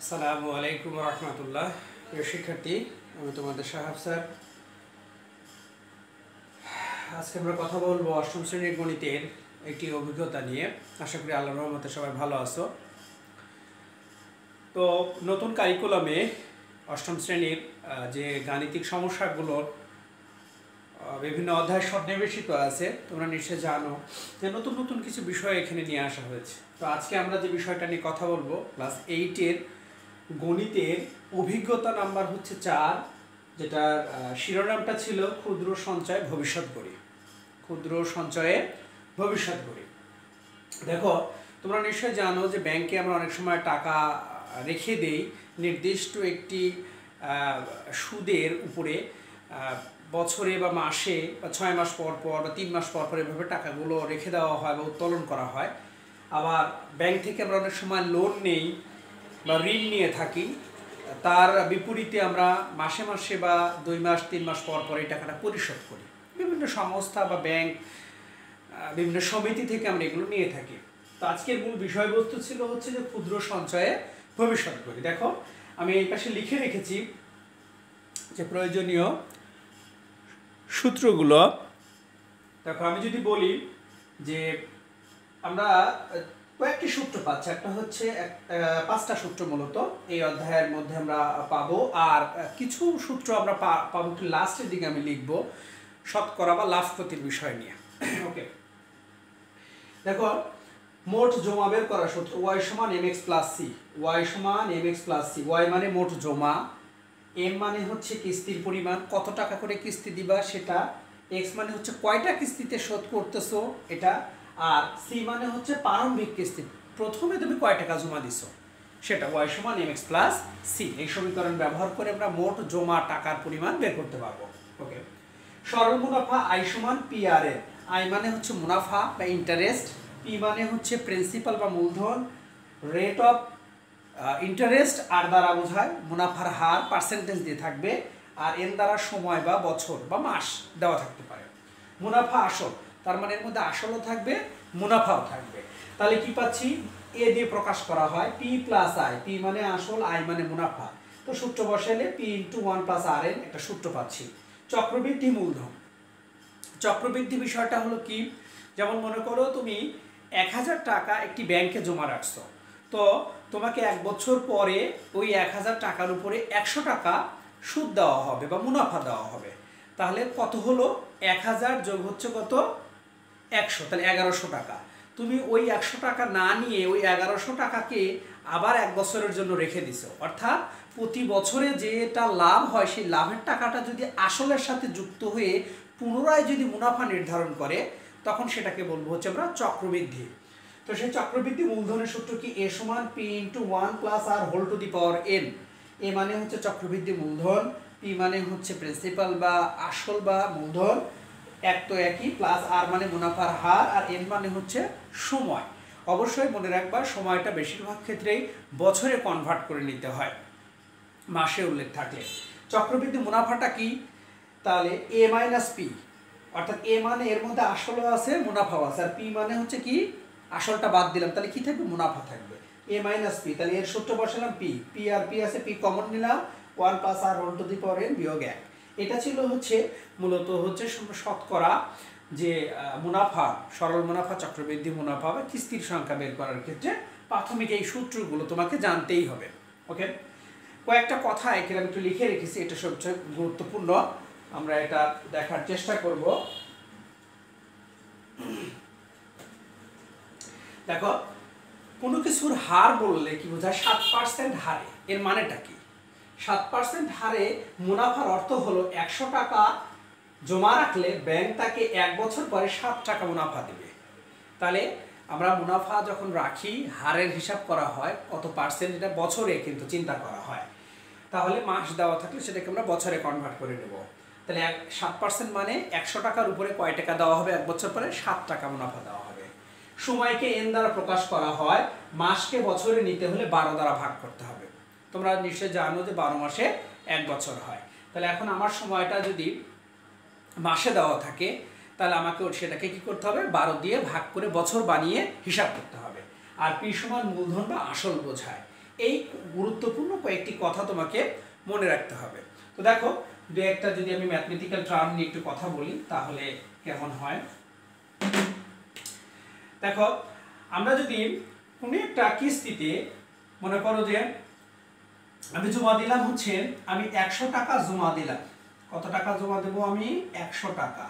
আসসালামু আলাইকুম রহমতুল্লাহ। প্রিয় শিক্ষার্থী, আমি তোমাদের সাহাব স্যার। আজকে আমরা কথা বলবো অষ্টম শ্রেণীর গণিতের একটি অভিজ্ঞতা নিয়ে। আশা করি আল্লাহর রহমতে সবাই ভালো আছো। তো নতুন কারিকুলামে অষ্টম শ্রেণীর যে গাণিতিক সমস্যাগুলোর বিভিন্ন অধ্যায় সন্নিবেশিত আছে, তোমরা নিশ্চয় জানো যে নতুন নতুন কিছু বিষয় এখানে নিয়ে আসা হয়েছে। তো আজকে আমরা যে বিষয়টা নিয়ে কথা বলবো, ক্লাস 8-এর গণিতের অভিজ্ঞতা নাম্বার হচ্ছে 4, যেটার শিরোনামটা ছিল ক্ষুদ্র সঞ্চয় ভবিষ্যৎ গড়ি। ক্ষুদ্র সঞ্চয়ে ভবিষ্যৎ গড়ি। দেখো, তোমরা নিশ্চয় জানো যে ব্যাংকে আমরা অনেক সময় টাকা রেখে দেই নির্দিষ্ট একটি সুদের উপরে। বছরে বা মাসে বা 6 মাস পর পর বা 3 মাস পর পর এভাবে টাকাগুলো রেখে দেওয়া হয় বা উত্তোলন করা হয়। আবার ব্যাংক থেকে আমরা অনেক সময় লোন নেই বা ঋণ নিয়ে থাকি, তার বিপরীতে আমরা মাসে মাসে বা 2 মাস 3 মাস পর পর এই টাকাটা পরিশোধ করি। বিভিন্ন সংস্থা বা ব্যাংক, বিভিন্ন সমিতি থেকে আমরা এগুলো নিয়ে থাকি। তো আজকের মূল বিষয়বস্তু ছিল হচ্ছে যে ক্ষুদ্র সঞ্চয়ে ভবিষ্যৎ গড়ি। দেখো, আমি এই পাশে লিখে রেখেছি যে প্রয়োজনীয় সূত্রগুলো। দেখো, আমি যদি বলি যে আমরা কয়েকটি সূত্র পাচ্ছি, একটা হচ্ছে 5টা সূত্র মূলত এই অধ্যায়ের মধ্যে আমরা পাবো, আর কিছু সূত্র আমরা পাবো লাস্টের দিকে আমি লিখবো শতকরা বা লাভ ক্ষতির বিষয় নিয়ে। ওকে, দেখো, মোট জমা বের করা সূত্র y সমান mx প্লাস c। y সমান mx প্লাস c। y মানে মোট জমা, m মানে হচ্ছে কিস্তির পরিমাণ, কত টাকা করে কিস্তি দিবা সেটা, x মানে হচ্ছে কয়টা কিস্তিতে শোধ করতেছো এটা, আর c মানে হচ্ছে প্রারম্ভিক কিস্তি, প্রথমে তুমি কয় টাকা জমা দিছো সেটা। y সমান mx প্লাস c। এই সমীকরণ ব্যবহার করে আমরা মোট জমা টাকার পরিমাণ বের করতে পারবো। ওকে, সরল মুনাফা i সমান PRN। i মানে হচ্ছে মুনাফা বা ইন্টারেস্ট, p মানে হচ্ছে প্রিন্সিপাল বা মূলধন, রেট অফ ইন্টারেস্ট আর দ্বারা বোঝায় মুনাফার হার, পার্সেন্টেজ দিয়ে থাকবে, আর এন দ্বারা সময় বা বছর বা মাস দেওয়া থাকতে পারে। মুনাফা আসল, তার মানে এর মধ্যে আসলও থাকবে মুনাফাও থাকবে। তাহলে কি পাচ্ছি, এ দিয়ে প্রকাশ করা হয় p প্লাস i। p মানে আসল, i মানে মুনাফা। তো সূত্র বসালে p × 1 প্লাস rn একটা সূত্র পাচ্ছি। চক্রবৃদ্ধি মূলধন। চক্রবৃদ্ধি বিষয়টা হলো কি, যেমন মনে করো তুমি 1000 টাকা একটি ব্যাংকে জমা রাখছো, তো তোমাকে 1 বছর পরে ওই 1000 টাকার উপরে 100 টাকা সুদ দেওয়া হবে বা মুনাফা দেওয়া হবে। তাহলে কত হলো, 1000 যোগ হচ্ছে কত 100, তাহলে 1100 টাকা। তুমি ওই 100 টাকা না নিয়ে ওই 1100 টাকাকে আবার 1 বছরের জন্য রেখে দিছো। অর্থাৎ প্রতি বছরে যেটা লাভ হয় সেই লাভের টাকাটা যদি আসলের সাথে যুক্ত হয়ে পুনরায় যদি মুনাফা নির্ধারণ করে, তখন সেটাকে বলবো হচ্ছে আমরা চক্রবৃদ্ধি। তো সেই চক্রবৃদ্ধি মূলধনের সূত্র কি, a সমান p × 1 plus r whole to the power n। a মানে হচ্ছে চক্রবৃদ্ধি মূলধন, p মানে হচ্ছে প্রিন্সিপাল বা আসল বা মূলধন, এক তো একই, প্লাস r মানে মুনাফার হার, আর n মানে হচ্ছে সময়। অবশ্যই মনে রাখবা সময়টা বেশিরভাগ ক্ষেত্রেই বছরে কনভার্ট করে নিতে হয়, মাসে উল্লেখ থাকলে। চক্রবৃদ্ধি মুনাফাটা কি, তাহলে a মাইনাস p, অর্থাৎ a মানে এর মধ্যে আসলও আছে মুনাফাও আছে, আর p মানে হচ্ছে কি আসলটা বাদ দিলাম, তাহলে কি থাকবে, মুনাফা থাকবে। a মাইনাস p, তাহলে এর সূত্র বসালাম p, p আর p আছে, p কমন নিলাম, 1 plus r whole to the power n বিয়োগ 1। এটা ছিল হচ্ছে মূলত হচ্ছে শতকরা যে মুনাফা, সরল মুনাফা, চক্রবৃদ্ধি মুনাফা বা কিস্তির সংখ্যা বের করার ক্ষেত্রে প্রাথমিক এই সূত্রগুলো তোমাকে জানতেই হবে। ওকে, কয়েকটা কথা এখানে আমি একটু লিখে রেখেছি, এটা সবচেয়ে গুরুত্বপূর্ণ, আমরা এটা দেখার চেষ্টা করব। দেখো, কোনো কিছুর হার বললে কি বোঝায়, 7% হারে, এর মানেটা কি, 7% হারে মুনাফার অর্থ হলো 100 টাকা জমা রাখলে ব্যাংক তাকে 1 বছর পরে 7 টাকা মুনাফা দেবে। তাহলে আমরা মুনাফা যখন রাখি, হারের হিসাব করা হয় কত পার্সেন্ট, এটা বছরে কিন্তু চিন্তা করা হয়। তাহলে মাস দেওয়া থাকলে সেটাকে আমরা বছরে কনভার্ট করে নেব। তাহলে 7% মানে 100 টাকার উপরে কয় টাকা দেওয়া হবে 1 বছর পরে, 7 টাকা মুনাফা দেওয়া হবে। সময়কে n দ্বারা প্রকাশ করা হয়, মাসকে বছরে নিতে হলে 12 দ্বারা ভাগ করতে হবে। তোমরা নিশ্চয়ই জানো যে 12 মাসে 1 বছর হয়। তাহলে এখন আমার সময়টা যদি মাসে দেওয়া থাকে, তাহলে আমাকে সেটাকে কি করতে হবে, 12 দিয়ে ভাগ করে বছর বানিয়ে হিসাব করতে হবে। আর p সমান মূলধন বা আসল বোঝায়। এই গুরুত্বপূর্ণ কয়েকটি কথা তোমাকে মনে রাখতে হবে। তো দেখো দু একটা যদি আমি ম্যাথমেটিক্যাল টার্ম নিয়ে একটু কথা বলি তাহলে কেমন হয়। দেখো আমরা যদি কোনো একটা কিস্তিতে মনে করো যে আমি জমা দিলাম হচ্ছে আমি 100 টাকা জমা দিলাম। কত টাকা জমা দেব আমি? 100 টাকা।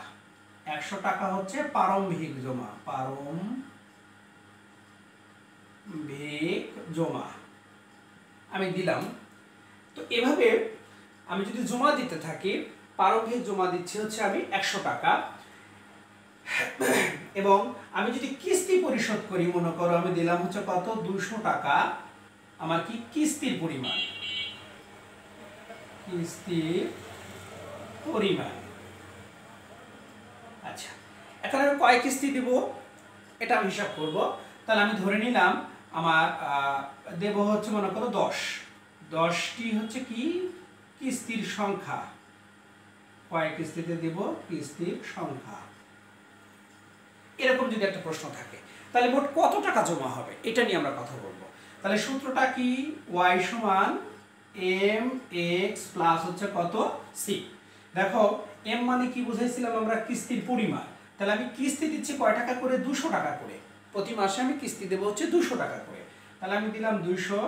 100 টাকা হচ্ছে প্রারম্ভিক জমা, প্রারম্ভিক জমা আমি দিলাম। তো এভাবে আমি যদি জমা দিতে থাকি, প্রারম্ভিক জমা দিচ্ছি হচ্ছে আমি 100 টাকা, এবং আমি যদি কিস্তি পরিশোধ করি, মনে করো আমি দিলাম হচ্ছে কত? 200 টাকা আমার কি কিস্তির পরিমাণ, কিস্তির পরিমাণ। আচ্ছা, এখন আমি কয় কিস্তি দেব এটা আমি হিসাব করব। তাহলে আমি ধরে নিলাম আমার দেব হচ্ছে মনে করো 10টি হচ্ছে কি কিস্তির সংখ্যা। কয় কিস্তিতে দেব? কিস্তির সংখ্যা। এরকম যদি একটা প্রশ্ন থাকে তাহলে মোট কত টাকা জমা হবে এটা নিয়ে আমরা কথা বলবো। তাহলে সূত্রটা কি? y সমান mx প্লাস হচ্ছে কত? c। দেখো m মানে কি বুঝাইছিলাম আমরা? কিস্তির পরিমাণ। তাহলে আমি কিস্তি দিচ্ছি কয় টাকা করে? 200 টাকা করে। প্রতি মাসে আমি কিস্তি দেব হচ্ছে 200 টাকা করে। তাহলে আমি দিলাম 200।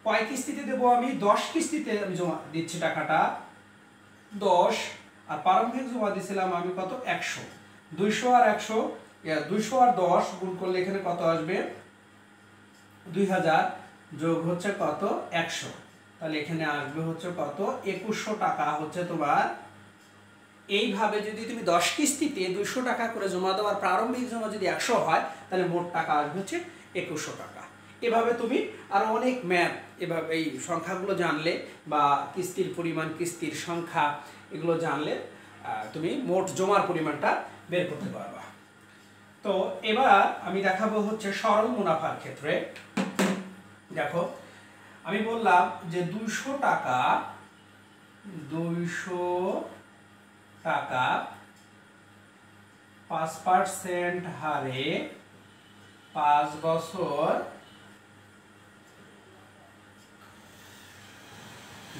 কয় কিস্তিতে দেব আমি? 10 কিস্তিতে আমি জমা দিচ্ছি টাকাটা 10। আর প্রারম্ভিক জমা দিয়েছিলাম আমি কত? 100। 200 আর 100, 200 আর 10 গুণ করলে এখানে কত আসবে? 2000 যোগ হচ্ছে কত? 100। তাহলে এখানে আসবে হচ্ছে কত? 2100 টাকা হচ্ছে তোমার। এইভাবে যদি তুমি 10 কিস্তিতে 200 টাকা করে জমা দাও আর প্রারম্ভিক জমা যদি 100 হয় তাহলে মোট টাকা আসবে হচ্ছে 2100 টাকা। এভাবে তুমি আরো অনেক ম্যাথ এভাবে এই সংখ্যাগুলো জানলে বা কিস্তির পরিমাণ, কিস্তির সংখ্যা এগুলো জানলে তুমি মোট জমার পরিমাণটা বের করতে পারবা। তো এবার আমি দেখাবো হচ্ছে সরল মুনাফার ক্ষেত্রে। দেখো আমি বললাম যে 200 টাকা 5% হারে 5 বছর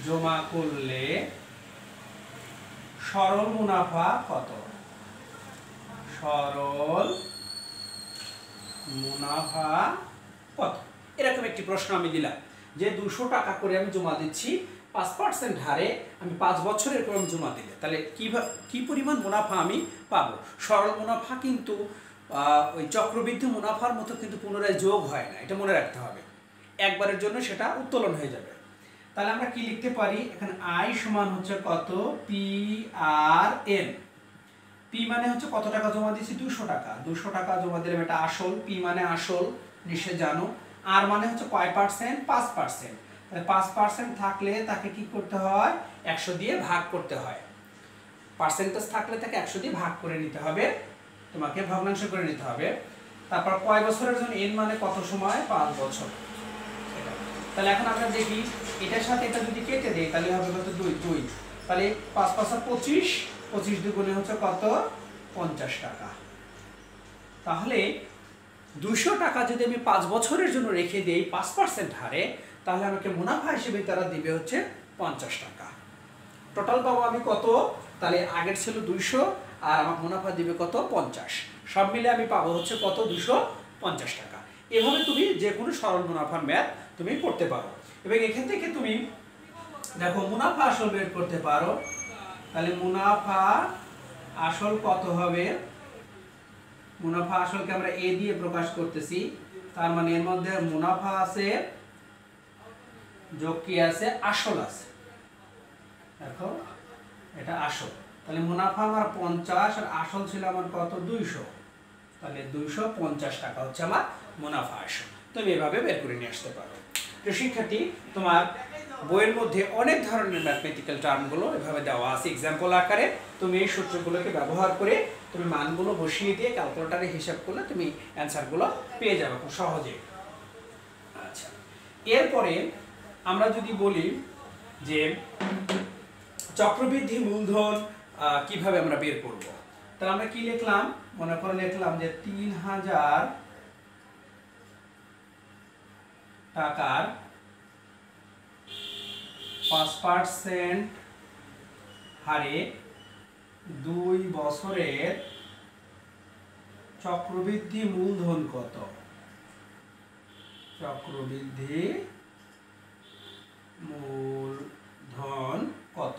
জমা করলে সরল মুনাফা কত? সরল মুনাফা কত? এরকম একটি প্রশ্ন আমি দিলাম যে 200 টাকা করে আমি জমা দিচ্ছি 5% হারে, আমি 5 বছরের করে জমা দিলে তাহলে কি পরিমাণ মুনাফা আমি পাবো? সরল মুনাফা কিন্তু ওই চক্রবৃদ্ধি মুনাফার মতো কিন্তু পুনরায় যোগ হয় না, এটা মনে রাখতে হবে। একবারের জন্য সেটা উত্তোলন হয়ে যাবে। তাহলে আমরা কি লিখতে পারি? এখানে আই সমান হচ্ছে কত? P R N. পি মানে হচ্ছে কত টাকা জমা দিয়েছি? 200 টাকা। 200 টাকা জমা দিলাম, এটা আসল। পি মানে আসল, নিশ্চয় জানো। আর মানে হচ্ছে কয় পার্সেন্ট? 5%। তাহলে 5% থাকলে তাকে কি করতে হয়? 100 দিয়ে ভাগ করতে হয়। পার্সেন্টেজ থাকলে তাকে 100 দিয়ে ভাগ করে নিতে হবে, তোমাকে ভগ্নাংশ করে নিতে হবে। তারপর কয় বছরের জন্য? এন মানে কত সময়? 5 বছর। তাহলে এখন আমরা দেখি এটার সাথে এটা যদি কেটে দেই তাহলে হবে কত? 2। তাহলে 5 5 25, 25 দুগুণে হচ্ছে কত? 50 টাকা। তাহলে 200 টাকা যদি আমি 5 বছরের জন্য রেখে দেই 5% হারে, তাহলে আমাকে মুনাফা হিসেবে তারা দিবে হচ্ছে 50 টাকা। টোটাল পাবো আমি কত? তাহলে আগের ছিল 200 আর আমার মুনাফা দিবে কত? 50। সব মিলে আমি পাবো হচ্ছে কত? 250 টাকা। এভাবে তুমি যে কোনো সরল মুনাফার ম্যাথ তুমি করতে পারো এবং এখান থেকে তুমি দেখো মুনাফা আসল বের করতে পারো। তাহলে মুনাফা আসল কত হবে? মুনাফা আসলকে আমরা এ দিয়ে প্রকাশ করতেছি, তার মানে এর মধ্যে মুনাফা আছে যোগ কি আছে? আসল আছে। দেখো এটা আসল। তাহলে মুনাফা আমার 50 আর আসল ছিল আমার কত? 200। তাহলে 250 টাকা হচ্ছে আমার মুনাফা আসল। তুমি এভাবে বের করে নিয়ে আসতে পারো। তো শিক্ষার্থী, তোমার বইয়ের মধ্যে অনেক ধরনের ম্যাথমেটিক্যাল টার্মগুলো এভাবে দেওয়া আছে এক্সাম্পল আকারে। তুমি এই সূত্রগুলোকে ব্যবহার করে তুমি মানগুলো বসিয়ে দিয়ে ক্যালকুলেটরে হিসাব করলে তুমি অ্যান্সারগুলো পেয়ে যাবে খুব সহজে। আচ্ছা, এরপরে আমরা যদি বলি যে চক্রবৃদ্ধি মূলধন কিভাবে আমরা বের করব, তাহলে আমরা কি লিখলাম? মনে করে লিখলাম যে 3000 টাকার 5% হারে 2 বছরের চক্রবৃদ্ধি মূলধন কত? চক্রবৃদ্ধি মূলধন কত?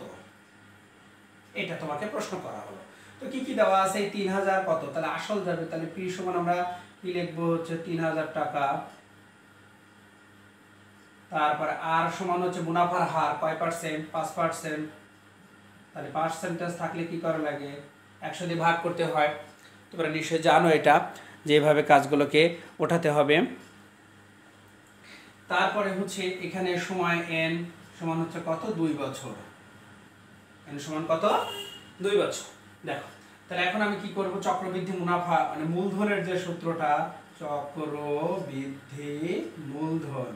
এটা তোমাকে প্রশ্ন করা হলো। তো কি কি দেওয়া আছে? 3000 কত? তাহলে আসল যাবে, তাহলে পি সমান আমরা কি লিখবো হচ্ছে 3000 টাকা। তারপরে আর সমান হচ্ছে মুনাফার হার কয় পার্সেন্ট? 5%। তাহলে পার্সেন্টেজ থাকলে কি করা লাগে? 100 দিয়ে ভাগ করতে হয়। তোমরা নিশ্চয়ই জানো এটা, যে এভাবে কাজগুলোকে ওঠাতে হবে। তারপরে হচ্ছে এখানে সময় n সমান হচ্ছে কত? 2 বছর। n সমান কত? 2 বছর। দেখো, তাহলে এখন আমি কি করব? চক্রবৃদ্ধি মুনাফা মানে মূলধনের যে সূত্রটা, চক্রবৃদ্ধি মূলধন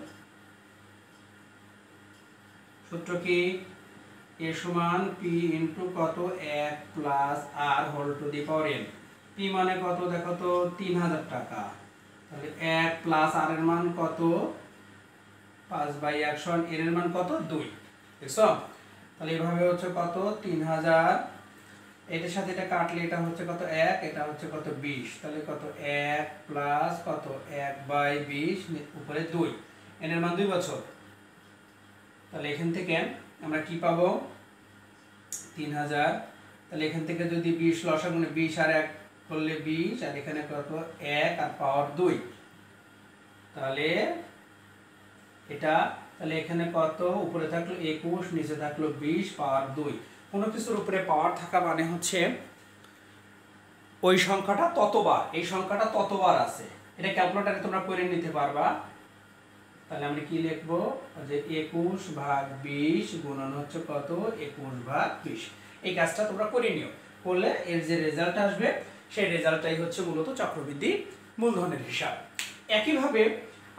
সূত্র কি? a সমান p ইনটু কত? 1 plus r whole to the power n। p মানে কত দেখো তো? 3000 টাকা। তাহলে 1 প্লাস r এর মান কত? 5/100। n এর মান কত? 2। দেখছো? তাহলে এভাবে হচ্ছে কত? 3000। এটার সাথে এটা কাটলে এটা হচ্ছে কত? 1, এটা হচ্ছে কত? 20। তাহলে কত? 1 প্লাস কত? 1/20 উপরে 2। n এর মান 2 বছর। তাহলে এখান থেকে আমরা কি পাবো? 3000। তাহলে এখান থেকে যদি 20 লসাগু, 20 আর 1 করলে 20, আর এখানে কত? 1 আর পাওয়ার 2। তাহলে এটা, তাহলে এখানে কত? উপরে থাকলো 21, নিচে থাকলো 20, পাওয়ার 2। কোনো কিছুর উপরে পাওয়ার থাকা মানে হচ্ছে ওই সংখ্যাটা ততবার, এই সংখ্যাটা ততবার আছে। এটা ক্যালকুলেটরে তোমরা করে নিতে পারবা। তাহলে আমরা কি লিখবো? যে 21/20 গুণন হচ্ছে কত? 21/20। এই কাজটা তোমরা করে নিও। করলে এর যে রেজাল্ট আসবে সেই রেজাল্টটাই হচ্ছে মূলত চক্রবৃদ্ধি মূলধনের হিসাব। একইভাবে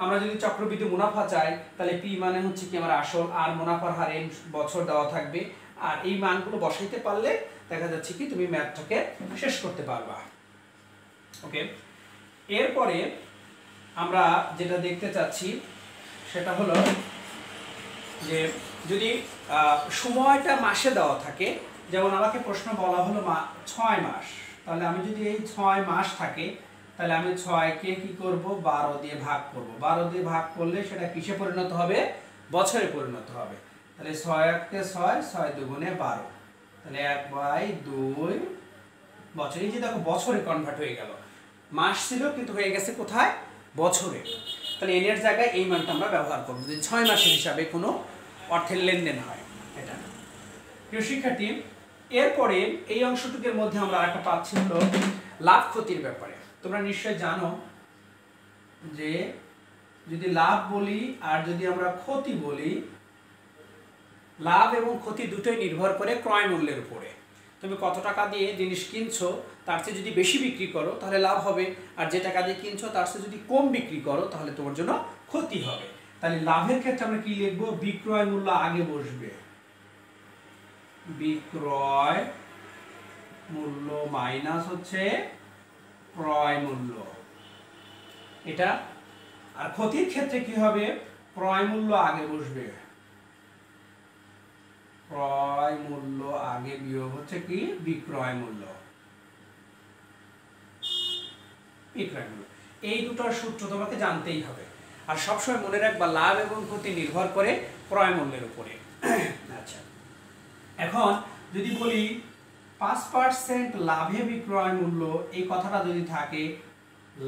আমরা যদি চক্রবৃদ্ধি মুনাফা চাই, তাহলে পি মানে হচ্ছে কি? আমার আসল, আর মুনাফার হার n বছর দেওয়া থাকবে। আর এই মানগুলো বসাইতে পারলে দেখা যাচ্ছে কি তুমি ম্যাথটাকে শেষ করতে পারবা। ওকে, এরপরে আমরা যেটা দেখতে চাচ্ছি সেটা হলো যে যদি সময়টা মাসে দেওয়া থাকে, যেমন আমাকে প্রশ্ন বলা হলো 6 মাস, তাহলে আমি যদি এই 6 মাস থাকে, তাহলে আমি 6কে কি করব? 12 দিয়ে ভাগ করব। 12 দিয়ে ভাগ করলে সেটা কিসে পরিণত হবে? বছরে পরিণত হবে। তাহলে 6 × 6, 6 × 2 = 12। তাহলে 1/2 বছর। এই যে দেখো বছরে কনভার্ট হয়ে গেল। মাস ছিল কিন্তু হয়ে গেছে কোথায়? বছরে। তাহলে n এর জায়গায় এই মানটা আমরা ব্যবহার করব যদি 6 মাসের হিসাবে কোনো অর্থের লেনদেন হয়। এটা প্রিয় শিক্ষার্থী, এরপরে এই অংশটুকুর মধ্যে আমরা আরেকটা পাচ্ছি হলো লাভ ক্ষতির ব্যাপারে। তোমরা নিশ্চয় জানো যে যদি লাভ বলি আর যদি আমরা ক্ষতি বলি, লাভ এবং ক্ষতি দুটোই নির্ভর করে ক্রয় মূল্যের উপরে। তুমি কত টাকা দিয়ে জিনিস কিনছো, তার চেয়ে যদি বেশি বিক্রি করো তাহলে লাভ হবে, আর যে টাকা দিয়ে কিনছো তার চেয়ে যদি কম বিক্রি করো তাহলে তোমার জন্য ক্ষতি হবে। তাহলে লাভের ক্ষেত্রে আমরা কি লিখবো? বিক্রয় মূল্য আগে বসবে। বিক্রয় মূল্য মাইনাস হচ্ছে ক্রয় মূল্য, এটা। আর ক্ষতির ক্ষেত্রে কি হবে? ক্রয় মূল্য আগে বসবে। ক্রয় মূল্য আগে বিয়োগ হচ্ছে কি? বিক্রয় মূল্য। বিক্রয় মূল্য। এই দুটোর সূত্র তোমাকে জানতেই হবে। আর সবসময় মনে রাখবা লাভ এবং ক্ষতি নির্ভর করে ক্রয় মূল্যের উপরে। আচ্ছা, এখন যদি বলি 5% লাভে বিক্রয় মূল্য, এই কথাটা যদি থাকে,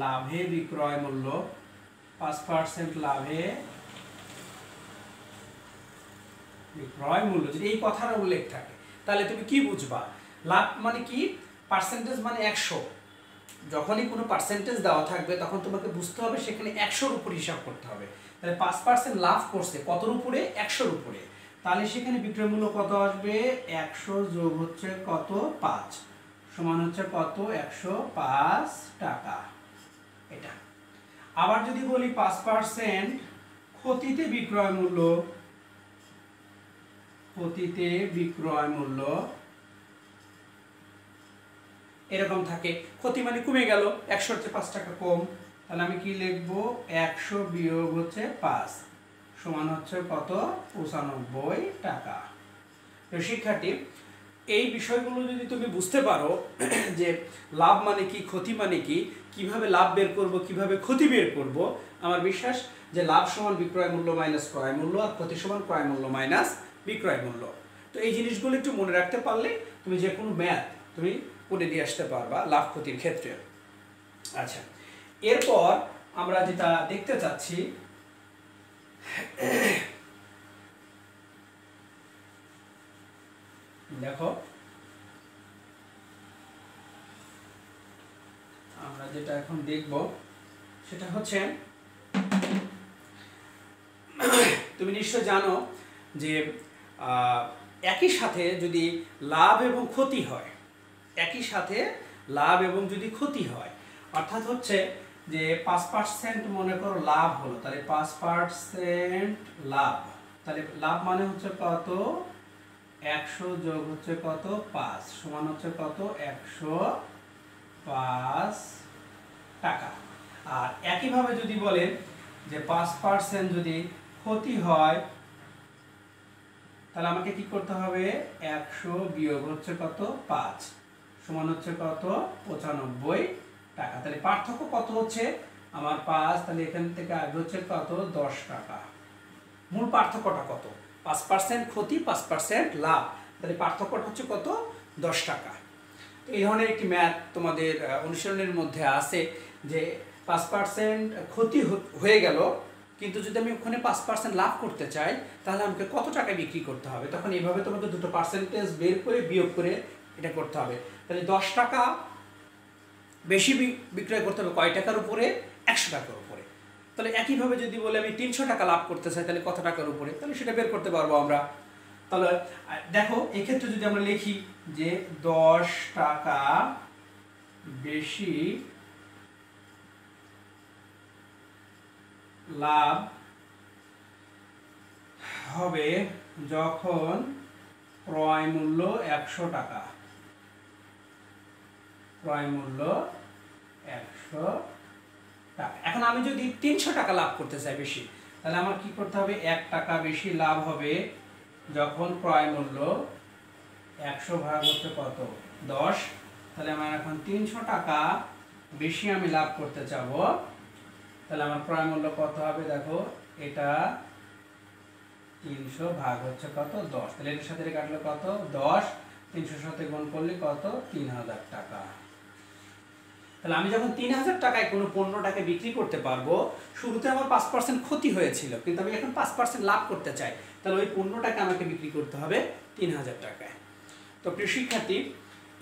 লাভে বিক্রয় মূল্য, 5% লাভে বিক্রয় মূল্য, যদি এই কথার উল্লেখ থাকে তাহলে তুমি কি বুঝবা? লাভ মানে কি? পার্সেন্টেজ মানে 100। যখনই কোনো পার্সেন্টেজ দেওয়া থাকবে তখন তোমাকে বুঝতে হবে সেখানে 100-র উপর হিসাব করতে হবে। তাহলে 5% লাভ করছে কতর উপরে? 100-র উপরে। তাহলে সেখানে বিক্রয় মূল্য কত আসবে? 100 যোগ হচ্ছে কত? 5 সমান হচ্ছে কত? 105 টাকা। এটা। আবার যদি বলি 5% ক্ষতিতে বিক্রয় মূল্য, ক্ষতিতে বিক্রয় মূল্য এরকম থাকে। ক্ষতি মানে কমে গেল, 100-র চেয়ে 5 টাকা কম, তাহলে আমি কি লিখবো 100 বিয়োগ হচ্ছে 5 সমান হচ্ছে কত 95 টাকা। তো শিক্ষার্থী এই বিষয়গুলো যদি তুমি বুঝতে পারো যে লাভ মানে কি ক্ষতি মানে কি, কিভাবে লাভ বের করব কিভাবে ক্ষতি বের করব, আমার বিশ্বাস যে লাভ সমান বিক্রয় মূল্য মাইনাস ক্রয় মূল্য আর ক্ষতি সমান ক্রয় মূল্য মাইনাস বিক্রয় মূল্য। তো এই জিনিসগুলো একটু মনে রাখতে পারলে তুমি যে কোনো ম্যাথ তুমি করে দিয়ে আসতে পারবা লাভ ক্ষতির ক্ষেত্রে। আচ্ছা, এরপর আমরা যেটা দেখতে চাচ্ছি দেখো, আমরা যেটা এখন দেখব সেটা হচ্ছে তুমি নিশ্চয় জানো যে একই সাথে যদি লাভ এবং ক্ষতি হয়, একই সাথে লাভ এবং যদি ক্ষতি হয়, অর্থাৎ হচ্ছে যে 5% মনে করো লাভ হলো, তাহলে 5% লাভ, তাহলে লাভ মানে হচ্ছে কত 100 যোগ হচ্ছে কত 5 সমান হচ্ছে কত 105 টাকা। আর একইভাবে যদি বলেন যে 5% যদি ক্ষতি হয়, তাহলে আমাকে কি করতে হবে 100 বিয়োগ হচ্ছে কত 5 সমান হচ্ছে কত 95 টাকা। তাহলে পার্থক্য কত হচ্ছে আমার 5, তাহলে এখান থেকে আসবে হচ্ছে কত 10 টাকা। মূল পার্থক্যটা কত 5% ক্ষতি 5% লাভ, তাহলে পার্থক্যটা হচ্ছে কত 10 টাকা। তো এই ধরনের একটি ম্যাথ তোমাদের অনুশীলনের মধ্যে আছে যে 5% ক্ষতি হয়ে গেল, কিন্তু যদি আমি ওখানে 5% লাভ করতে চাই তাহলে আমাকে কত টাকা বিক্রি করতে হবে, তখন এইভাবে তোমাকে দুটো পার্সেন্টেজ বের করে বিয়োগ করে এটা করতে হবে। তাহলে 10 টাকা বেশি বিক্রয় করতে হবে কয় টাকার উপরে 100 টাকার উপরে। তাহলে একইভাবে যদি বলে আমি 300 টাকা লাভ করতে চাই তাহলে কত টাকার উপরে, তাহলে সেটা বের করতে পারবো আমরা। তাহলে দেখো এক্ষেত্রে যদি আমরা লিখি যে 10 টাকা বেশি লাভ হবে যখন ক্রয় মূল্য 100 টাকা, ক্রয় মূল্য 100 টাকা। এখন আমি যদি 300 টাকা লাভ করতে চাই বেশি, তাহলে আমার কি করতে হবে 1 টাকা বেশি লাভ হবে যখন ক্রয় মূল্য 100 ভাগ হচ্ছে কত 10, তাহলে আমার এখন 300 টাকা বেশি আমি লাভ করতে চাবো, তাহলে আমার ক্রয় মূল্য কত হবে দেখো এটা 300 ভাগ হচ্ছে কত 10, তাহলে এর সাথে কাটলে কত 10, 300 সাথে গুণ করলে কত 3000 টাকা। তাহলে আমি যখন 3000 টাকায় কোনো পণ্যটাকে বিক্রি করতে পারবো, শুরুতে আমার 5% ক্ষতি হয়েছিল কিন্তু আমি এখন 5% লাভ করতে চাই, তাহলে ওই পণ্যটাকে আমাকে বিক্রি করতে হবে 3000 টাকায়। তো প্রিয় শিক্ষার্থী,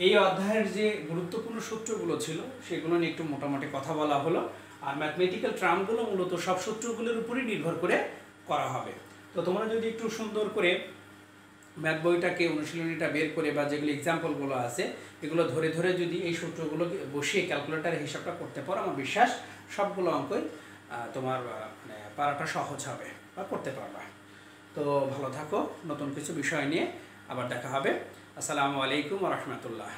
এই অধ্যায়ের যে গুরুত্বপূর্ণ সূত্রগুলো ছিল সেগুলো নিয়ে একটু মোটামুটি কথা বলা হলো। আর ম্যাথমেটিক্যাল টার্মগুলো মূলত সব সূত্রগুলোর উপরই নির্ভর করে করা হবে। তো তোমরা যদি একটু সুন্দর করে ম্যাথ বইটাকে অনুশীলনীটা বের করে বা যেগুলো এক্সাম্পলগুলো আছে এগুলো ধরে ধরে যদি এই সূত্রগুলো বসিয়ে ক্যালকুলেটারে হিসাবটা করতে পারো, আমার বিশ্বাস সবগুলো অঙ্কই তোমার মানে পারাটা সহজ হবে বা করতে পারবা। তো ভালো থাকো, নতুন কিছু বিষয় নিয়ে আবার দেখা হবে। আসসালামু আলাইকুম ওয়া রাহমাতুল্লাহ।